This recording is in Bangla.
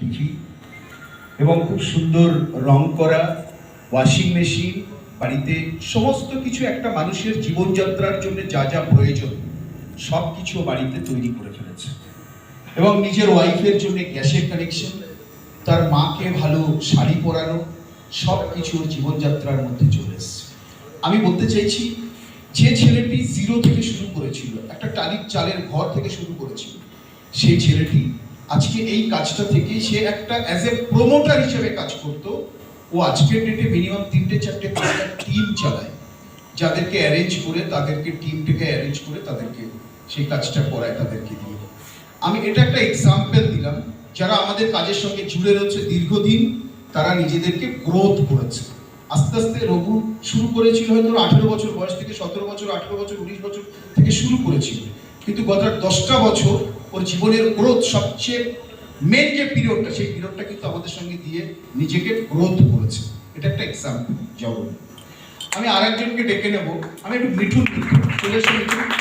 টিভি এবং খুব সুন্দর রং করা ওয়াশিং মেশিন, বাড়িতে সমস্ত কিছু একটা মানুষের জীবনযাত্রার জন্য যা যা প্রয়োজন সব কিছু বাড়িতে তৈরি করে ফেলেছে। এবং নিজের ওয়াইফের জন্য গ্যাসের কানেকশন, তার মাকে ভালো শাড়ি পরানো, সব কিছু জীবনযাত্রার মধ্যে চলে এসছে। আমি বলতে চাইছি, যে ছেলেটি জিরো থেকে শুরু করেছিল, একটা টালির চালের ঘর থেকে শুরু করেছিল, সেই ছেলেটি আজকে এই কাজটা থেকে সে একটা অ্যাজ এ প্রমোটার হিসেবে কাজ করতো। ও আজকের ডেটে মিনিমাম 3-4-5টা টিম চালায়, যাদেরকে অ্যারেঞ্জ করে, তাদেরকে টিমটাকে অ্যারেঞ্জ করে তাদেরকে সেই কাজটা করায় তাদেরকে দিয়ে। আমি এটা একটা এক্সাম্পল দিলাম, যারা আমাদের কাজের সঙ্গে জুড়ে রয়েছে দীর্ঘদিন, তারা নিজেদেরকে গ্রোথ করেছে। আস্তে আস্তে রঘু শুরু করেছিল হয়তো 18 বছর বয়স থেকে, 17 বছর, 18 বছর, 19 বছর থেকে শুরু করেছিল, কিন্তু গত 10টা বছর ওর জীবনের গ্রোথ, সবচেয়ে মেন যে পিরিয়ডটা, সেই পিরিয়ডটা কিন্তু আমাদের সঙ্গে দিয়ে নিজেকে গ্রোথ করেছে। এটা একটা এক্সাম্পল। জগৎ, আমি আরেকজনকে ডেকে নেব, আমি একটু মিঠুন চলে এসে মিঠুন।